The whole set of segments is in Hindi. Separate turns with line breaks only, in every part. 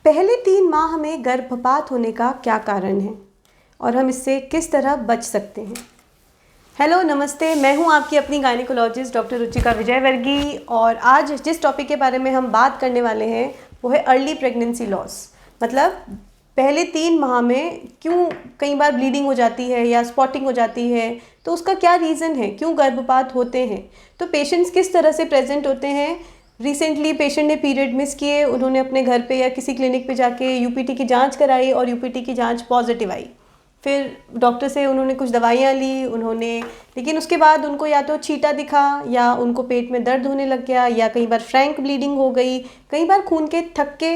पहले 3 माह में गर्भपात होने का क्या कारण है और हम इससे किस तरह बच सकते हैं। हेलो नमस्ते, मैं हूं आपकी अपनी गायनिकोलॉजिस्ट डॉक्टर रुचिका विजयवर्गीय और आज जिस टॉपिक के बारे में हम बात करने वाले हैं वो है अर्ली प्रेगनेंसी लॉस। मतलब पहले 3 माह में क्यों कई बार ब्लीडिंग हो जाती है या स्पॉटिंग हो जाती है, तो उसका क्या रीज़न है, क्यों गर्भपात होते हैं, तो पेशेंट्स किस तरह से प्रेजेंट होते हैं। रिसेंटली पेशेंट ने पीरियड मिस किए, उन्होंने अपने घर पे या किसी क्लिनिक पे जाके यूपीटी की जांच कराई और यूपीटी की जांच पॉजिटिव आई। फिर डॉक्टर से उन्होंने कुछ दवाइयाँ ली लेकिन उसके बाद उनको या तो छींटा दिखा या उनको पेट में दर्द होने लग गया या कई बार फ्रैंक ब्लीडिंग हो गई, कई बार खून के थक्के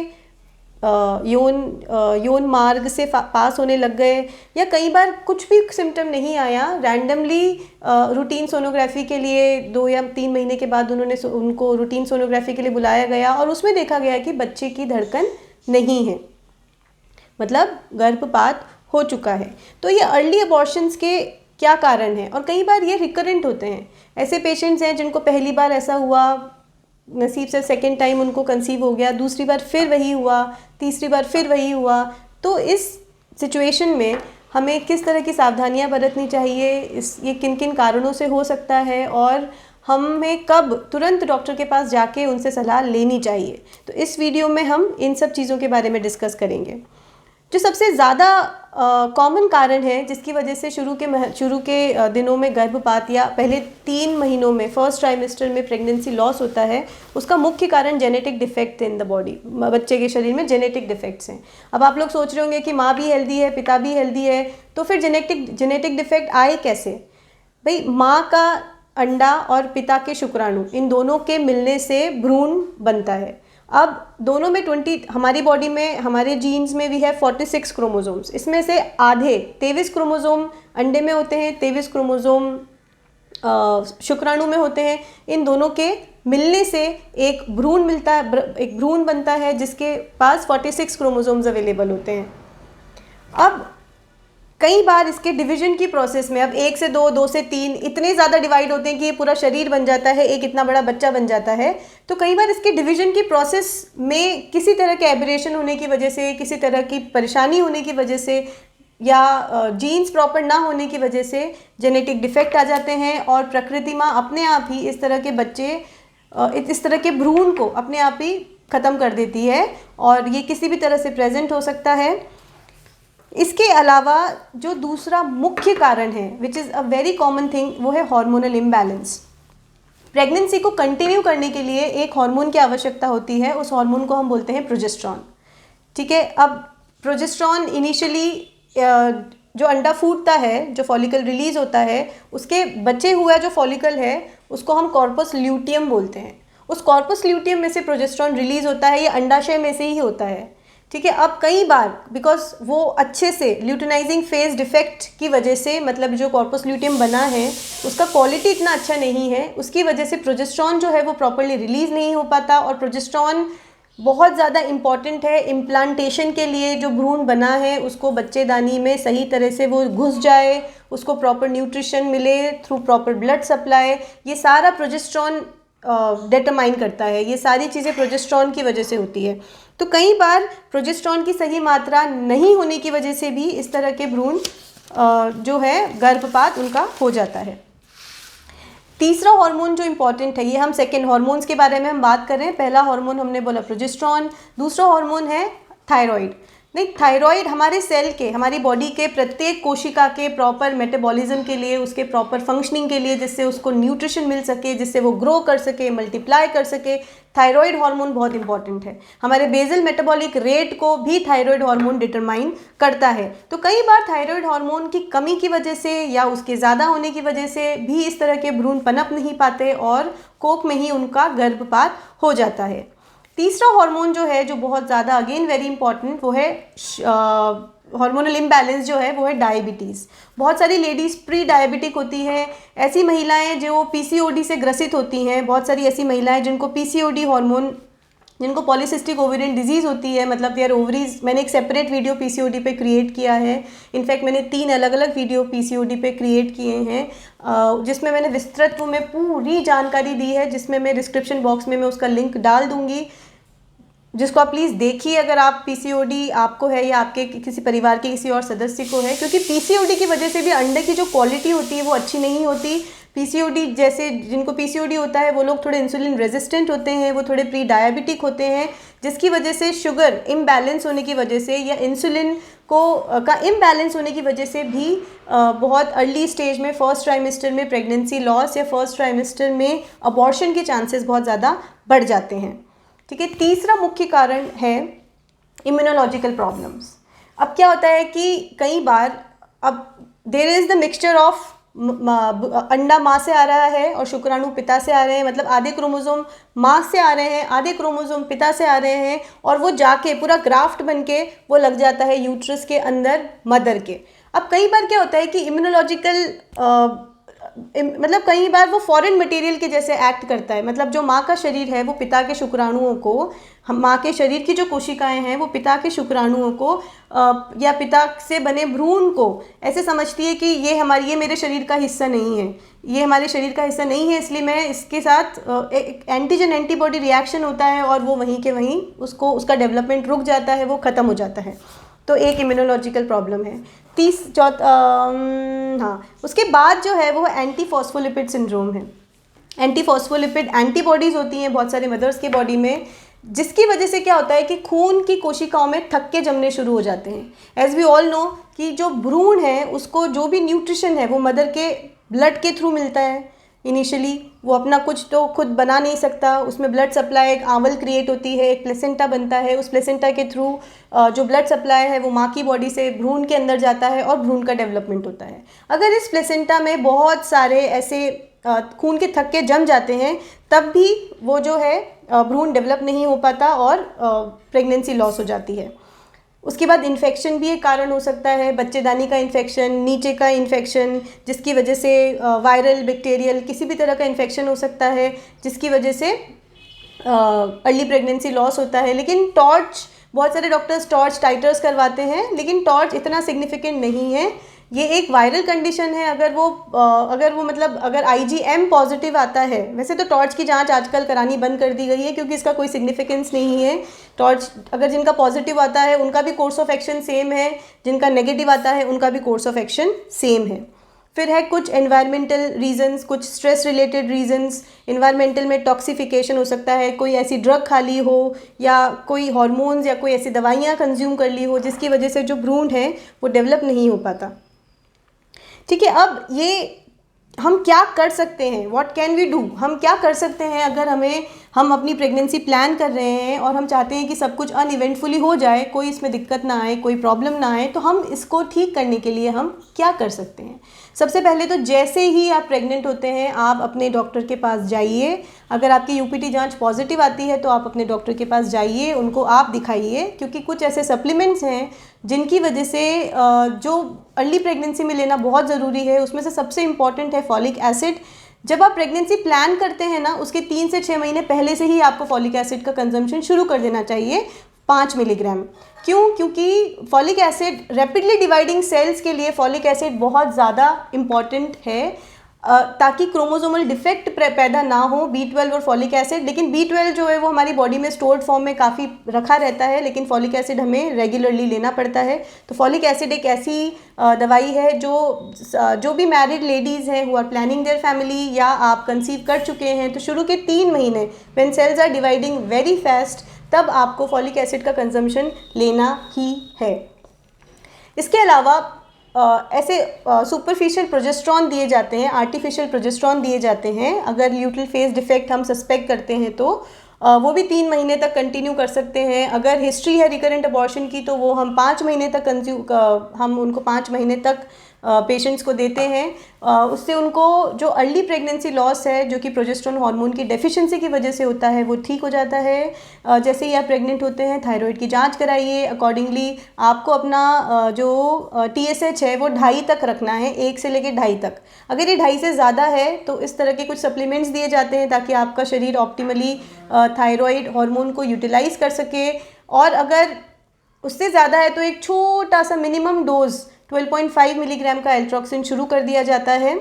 यौन मार्ग से पास होने लग गए या कई बार कुछ भी सिम्टम नहीं आया, रैंडमली रूटीन सोनोग्राफी के लिए 2 या 3 महीने के बाद उनको रूटीन सोनोग्राफी के लिए बुलाया गया और उसमें देखा गया कि बच्चे की धड़कन नहीं है, मतलब गर्भपात हो चुका है। तो ये अर्ली अबॉर्शंस के क्या कारण हैं और कई बार ये रिकरेंट होते हैं। ऐसे पेशेंट्स हैं जिनको पहली बार ऐसा हुआ, नसीब से सेकेंड टाइम उनको कंसीव हो गया, दूसरी बार फिर वही हुआ, तीसरी बार फिर वही हुआ। तो इस सिचुएशन में हमें किस तरह की सावधानियां बरतनी चाहिए, ये किन किन कारणों से हो सकता है और हमें कब तुरंत डॉक्टर के पास जाके उनसे सलाह लेनी चाहिए। तो इस वीडियो में हम इन सब चीज़ों के बारे में डिस्कस करेंगे। जो सबसे ज़्यादा कॉमन कारण है जिसकी वजह से शुरू के दिनों में गर्भपात या पहले 3 महीनों में फर्स्ट ट्राइमेस्टर में प्रेगनेंसी लॉस होता है, उसका मुख्य कारण genetic defect in the body, बच्चे के शरीर में जेनेटिक डिफेक्ट्स हैं। अब आप लोग सोच रहे होंगे कि माँ भी हेल्दी है, पिता भी हेल्दी है, तो फिर जेनेटिक डिफेक्ट आए कैसे। भाई, माँ का अंडा और पिता के शुक्राणु, इन दोनों के मिलने से भ्रूण बनता है। अब दोनों में हमारी बॉडी में, हमारे जीन्स में भी है 46 क्रोमोसोम्स। इसमें से आधे 23 क्रोमोसोम अंडे में होते हैं, 23 क्रोमोसोम शुक्राणु में होते हैं। इन दोनों के मिलने से एक भ्रूण बनता है जिसके पास 46 क्रोमोसोम्स अवेलेबल होते हैं। अब कई बार इसके डिवीजन की प्रोसेस में, अब 1 से 2, 2 से 3 इतने ज़्यादा डिवाइड होते हैं कि ये पूरा शरीर बन जाता है, एक इतना बड़ा बच्चा बन जाता है। तो कई बार इसके डिवीजन की प्रोसेस में किसी तरह के एबरेशन होने की वजह से, किसी तरह की परेशानी होने की वजह से या जीन्स प्रॉपर ना होने की वजह से जेनेटिक डिफेक्ट आ जाते हैं और प्रकृति माँ अपने आप ही इस तरह के बच्चे, इस तरह के भ्रूण को अपने आप ही ख़त्म कर देती है और ये किसी भी तरह से प्रेजेंट हो सकता है। इसके अलावा जो दूसरा मुख्य कारण है, which is a very common thing, वो है हार्मोनल इम्बैलेंस। प्रेगनेंसी को कंटिन्यू करने के लिए एक हार्मोन की आवश्यकता होती है, उस हार्मोन को हम बोलते हैं प्रोजेस्टेरॉन। ठीक है, अब प्रोजेस्टेरॉन इनिशियली जो अंडा फूटता है, जो फॉलिकल रिलीज होता है, उसके बचे हुआ जो फॉलिकल है उसको हम कॉर्पस ल्यूटियम बोलते हैं। उस कॉर्पस ल्यूटियम में से प्रोजेस्टेरॉन रिलीज होता है, ये अंडाशय में से ही होता है। ठीक है, अब कई बार बिकॉज वो अच्छे से ल्यूटिनाइजिंग फेज डिफेक्ट की वजह से, मतलब जो कॉर्पस ल्यूटियम बना है उसका क्वालिटी इतना अच्छा नहीं है, उसकी वजह से प्रोजेस्टेरॉन जो है वो प्रॉपरली रिलीज नहीं हो पाता। और प्रोजेस्टेरॉन बहुत ज़्यादा इम्पॉर्टेंट है इम्प्लांटेशन के लिए। जो भ्रूण बना है उसको बच्चेदानी में सही तरह से वो घुस जाए, उसको प्रॉपर न्यूट्रिशन मिले थ्रू प्रॉपर ब्लड सप्लाई, ये सारा प्रोजेस्टेरॉन डिटरमाइन करता है। ये सारी चीज़ें प्रोजेस्टेरॉन की वजह से होती है। तो कई बार प्रोजेस्टेरॉन की सही मात्रा नहीं होने की वजह से भी इस तरह के भ्रूण जो है गर्भपात उनका हो जाता है। तीसरा हार्मोन जो इम्पॉर्टेंट है, ये हम सेकेंड हार्मोन्स के बारे में हम बात कर रहे हैं। पहला हार्मोन हमने बोला प्रोजेस्टेरॉन, दूसरा हार्मोन है थायराइड। नहीं, थायराइड हमारे सेल के, हमारी बॉडी के प्रत्येक कोशिका के प्रॉपर मेटाबॉलिज्म के लिए, उसके प्रॉपर फंक्शनिंग के लिए, जिससे उसको न्यूट्रिशन मिल सके, जिससे वो ग्रो कर सके, मल्टीप्लाई कर सके, थायराइड हार्मोन बहुत इंपॉर्टेंट है। हमारे बेसल मेटाबॉलिक रेट को भी थायराइड हार्मोन डिटरमाइन करता है। तो कई बार थायराइड हार्मोन की कमी की वजह से या उसके ज़्यादा होने की वजह से भी इस तरह के भ्रूण पनप नहीं पाते और कोख में ही उनका गर्भपात हो जाता है। तीसरा हार्मोन जो है, जो बहुत ज़्यादा अगेन वेरी इंपॉर्टेंट, वो है हार्मोनल इम्बैलेंस जो है वो है डायबिटीज़। बहुत सारी लेडीज़ प्री डायबिटिक होती हैं, ऐसी महिलाएं जो पीसीओडी से ग्रसित होती हैं, बहुत सारी ऐसी महिलाएं जिनको पीसीओडी हार्मोन, जिनको पॉलीसिस्टिक ओवेरियन डिजीज़ होती है, मतलब देयर ओवरीज। मैंने एक सेपरेट वीडियो पीसीओडी पे क्रिएट किया है, इनफैक्ट मैंने 3 अलग अलग वीडियो पीसीओडी पे क्रिएट किए हैं जिसमें मैंने विस्तृत में पूरी जानकारी दी है, जिसमें मैं डिस्क्रिप्शन बॉक्स में मैं उसका लिंक डाल दूँगी। जिसको आप प्लीज़ देखिए अगर आप पीसीओडी आपको है या आपके किसी परिवार के किसी और सदस्य को है, क्योंकि पीसीओडी की वजह से भी अंडे की जो क्वालिटी होती है वो अच्छी नहीं होती। पीसीओडी जैसे जिनको पीसीओडी होता है वो लोग थोड़े इंसुलिन रेजिस्टेंट होते हैं, वो थोड़े प्री डायबिटिक होते हैं, जिसकी वजह से शुगर इम्बैलेंस होने की वजह से या इंसुलिन का इम्बैलेंस होने की वजह से भी बहुत अर्ली स्टेज में फर्स्ट ट्राइमेस्टर में प्रेगनेंसी लॉस या फर्स्ट ट्राइमेस्टर में अबॉर्शन के चांसेस बहुत ज़्यादा बढ़ जाते हैं। ठीक है, तीसरा मुख्य कारण है इम्यूनोलॉजिकल प्रॉब्लम्स। अब क्या होता है कि कई बार अब there is the mixture of अंडा माँ से आ रहा है और शुक्राणु पिता से आ रहे हैं, मतलब आधे क्रोमोसोम माँ से आ रहे हैं, आधे क्रोमोसोम पिता से आ रहे हैं, और वो जाके पूरा ग्राफ्ट बनके वो लग जाता है यूट्रस के अंदर मदर के। अब कई बार क्या होता है कि इम्यूनोलॉजिकल मतलब कई बार वो फॉरेन मटेरियल के जैसे एक्ट करता है, मतलब जो माँ का शरीर है वो पिता के शुक्राणुओं को, हम माँ के शरीर की जो कोशिकाएं हैं वो पिता के शुक्राणुओं को या पिता से बने भ्रूण को ऐसे समझती है कि ये मेरे शरीर का हिस्सा नहीं है, ये हमारे शरीर का हिस्सा नहीं है, इसलिए मैं इसके साथ एक एंटीजन एंटीबॉडी रिएक्शन होता है और वो वहीं के वहीं उसका डेवलपमेंट रुक जाता है, वो ख़त्म हो जाता है। तो एक इम्यूनोलॉजिकल प्रॉब्लम है। उसके बाद जो है वो एंटी फॉस्फोलिपिड सिंड्रोम है। एंटी फॉस्फोलिपिड एंटीबॉडीज़ होती हैं बहुत सारे मदर्स के बॉडी में, जिसकी वजह से क्या होता है कि खून की कोशिकाओं में थक्के जमने शुरू हो जाते हैं। एज वी ऑल नो कि जो भ्रूण है उसको जो भी न्यूट्रिशन है वो मदर के ब्लड के थ्रू मिलता है। इनिशियली वो अपना कुछ तो खुद बना नहीं सकता, उसमें ब्लड सप्लाई एक आंवल क्रिएट होती है, एक प्लेसेंटा बनता है, उस प्लेसेंटा के थ्रू जो ब्लड सप्लाई है वो माँ की बॉडी से भ्रूण के अंदर जाता है और भ्रूण का डेवलपमेंट होता है। अगर इस प्लेसेंटा में बहुत सारे ऐसे खून के थक्के जम जाते हैं तब भी वो जो है भ्रूण डेवलप नहीं हो पाता और प्रेगनेंसी लॉस हो जाती है। उसके बाद इन्फेक्शन भी एक कारण हो सकता है, बच्चेदानी का इन्फेक्शन, नीचे का इन्फेक्शन, जिसकी वजह से वायरल बैक्टीरियल किसी भी तरह का इन्फेक्शन हो सकता है, जिसकी वजह से अर्ली प्रेगनेंसी लॉस होता है। लेकिन टॉर्च, बहुत सारे डॉक्टर्स टॉर्च टाइटर्स करवाते हैं, लेकिन टॉर्च इतना सिग्निफिकेंट नहीं है। ये एक वायरल कंडीशन है। अगर वो मतलब अगर IgM पॉजिटिव आता है, वैसे तो टॉर्च की जांच आजकल करानी बंद कर दी गई है क्योंकि इसका कोई सिग्निफिकेंस नहीं है। टॉर्च अगर जिनका पॉजिटिव आता है उनका भी कोर्स ऑफ एक्शन सेम है, जिनका नेगेटिव आता है उनका भी कोर्स ऑफ एक्शन सेम है। फिर है कुछ एनवायरमेंटल रीजंस, कुछ स्ट्रेस रिलेटेड रीजंस। एनवायरमेंटल में टॉक्सिफिकेशन हो सकता है, कोई ऐसी ड्रग खा ली हो या कोई हार्मोन्स या कोई ऐसी दवाइयाँ कंज्यूम कर ली हो जिसकी वजह से जो भ्रूण है वो डेवलप नहीं हो पाता। ठीक है, अब ये हम क्या कर सकते हैं, व्हाट कैन वी डू, हम क्या कर सकते हैं अगर हम अपनी प्रेगनेंसी प्लान कर रहे हैं और हम चाहते हैं कि सब कुछ अनइवेंटफुली हो जाए, कोई इसमें दिक्कत ना आए, कोई प्रॉब्लम ना आए, तो हम इसको ठीक करने के लिए हम क्या कर सकते हैं। सबसे पहले तो जैसे ही आप प्रेग्नेंट होते हैं आप अपने डॉक्टर के पास जाइए। अगर आपकी UPT जांच पॉजिटिव आती है तो आप अपने डॉक्टर के पास जाइए, उनको आप दिखाइए, क्योंकि कुछ ऐसे सप्लीमेंट्स हैं जिनकी वजह से जो अर्ली प्रेगनेंसी में लेना बहुत ज़रूरी है। उसमें से सबसे इम्पॉर्टेंट है फॉलिक एसिड। जब आप प्रेगनेंसी प्लान करते हैं ना, उसके 3 से 6 महीने पहले से ही आपको फॉलिक एसिड का कंजम्पशन शुरू कर देना चाहिए, 5 मिलीग्राम। क्यों? क्योंकि folic acid rapidly dividing cells के लिए फॉलिक एसिड बहुत ज़्यादा इम्पॉर्टेंट है, ताकि क्रोमोसोमल डिफेक्ट पैदा ना हो। B12 और फॉलिक एसिड, लेकिन B12 जो है वो हमारी बॉडी में स्टोर्ड फॉर्म में काफ़ी रखा रहता है, लेकिन फॉलिक एसिड हमें रेगुलरली लेना पड़ता है। तो फॉलिक एसिड एक ऐसी दवाई है जो भी मैरिड लेडीज़ हैं who are planning their family, या आप कंसीव कर चुके हैं, तो शुरू के 3 महीने when cells are dividing very fast, तब आपको फॉलिक एसिड का कंजम्पशन लेना ही है। इसके अलावा ऐसे सुपरफिशियल प्रोजेस्ट्रॉन दिए जाते हैं, आर्टिफिशियल प्रोजेस्ट्रॉन दिए जाते हैं। अगर ल्यूटल फेज डिफेक्ट हम सस्पेक्ट करते हैं तो वो भी 3 महीने तक कंटिन्यू कर सकते हैं। अगर हिस्ट्री है रिकरेंट अबॉर्शन की तो वो हम 5 महीने तक हम उनको 5 महीने तक पेशेंट्स को देते हैं। उससे उनको जो अर्ली प्रेगनेंसी लॉस है जो कि प्रोजेस्टेरोन हार्मोन की डेफिशिएंसी की वजह से होता है वो ठीक हो जाता है। जैसे ही आप प्रेग्नेंट होते हैं थायराइड की जांच कराइए, अकॉर्डिंगली आपको अपना जो TSH है वो 2.5 तक रखना है, 1 से लेकर 2.5 तक। अगर ये 2.5 से ज़्यादा है तो इस तरह के कुछ सप्लीमेंट्स दिए जाते हैं ताकि आपका शरीर ऑप्टिमली थायराइड हार्मोन को यूटिलाइज़ कर सके। और अगर उससे ज़्यादा है तो एक छोटा सा मिनिमम डोज 12.5 मिलीग्राम का एल्ट्रॉक्सिन शुरू कर दिया जाता है,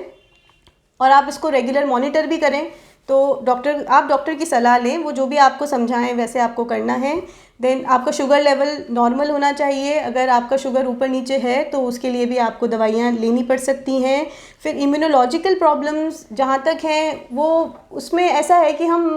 और आप इसको रेगुलर मॉनिटर भी करें तो आप डॉक्टर की सलाह लें, वो जो भी आपको समझाएं वैसे आपको करना है। देन आपका शुगर लेवल नॉर्मल होना चाहिए, अगर आपका शुगर ऊपर नीचे है तो उसके लिए भी आपको दवाइयाँ लेनी पड़ सकती हैं। फिर इम्यूनोलॉजिकल प्रॉब्लम्स जहाँ तक हैं वो उसमें ऐसा है कि हम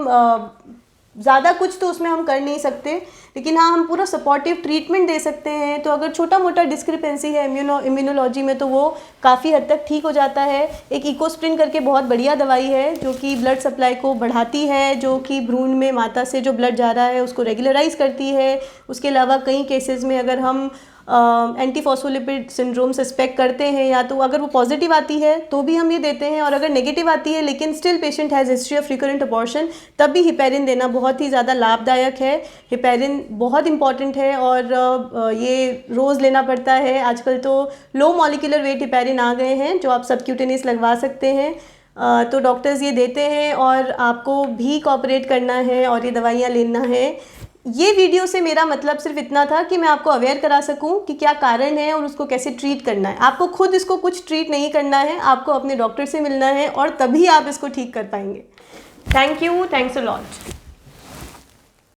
ज़्यादा कुछ तो उसमें हम कर नहीं सकते, लेकिन हाँ हम पूरा सपोर्टिव ट्रीटमेंट दे सकते हैं। तो अगर छोटा मोटा डिस्क्रिपेंसी है इम्यूनोलॉजी में तो वो काफ़ी हद तक ठीक हो जाता है। एक इकोस्प्रिन करके बहुत बढ़िया दवाई है जो कि ब्लड सप्लाई को बढ़ाती है, जो कि भ्रूण में माता से जो ब्लड जा रहा है उसको रेगुलराइज करती है। उसके अलावा कई केसेस में अगर हम एंटी फॉस्फोलिपिड सिंड्रोम सस्पेक्ट करते हैं या तो अगर वो पॉजिटिव आती है तो भी हम ये देते हैं, और अगर नेगेटिव आती है लेकिन still patient has history of recurrent abortion तब भी हिपेरिन देना बहुत ही ज़्यादा लाभदायक है। हिपेरिन बहुत इंपॉर्टेंट है और ये रोज़ लेना पड़ता है। आजकल तो लो मॉलिक्यूलर वेट हिपेरिन आ गए हैं जो आप सबक्यूटेनियस लगवा सकते हैं। तो डॉक्टर्स ये देते हैं और आपको भी कोऑपरेट करना है और ये दवाइयाँ लेना है। ये वीडियो से मेरा मतलब सिर्फ इतना था कि मैं आपको अवेयर करा सकूं कि क्या कारण है और उसको कैसे ट्रीट करना है। आपको खुद इसको कुछ ट्रीट नहीं करना है, आपको अपने डॉक्टर से मिलना है और तभी आप इसको ठीक कर पाएंगे। Thank you, thanks a lot.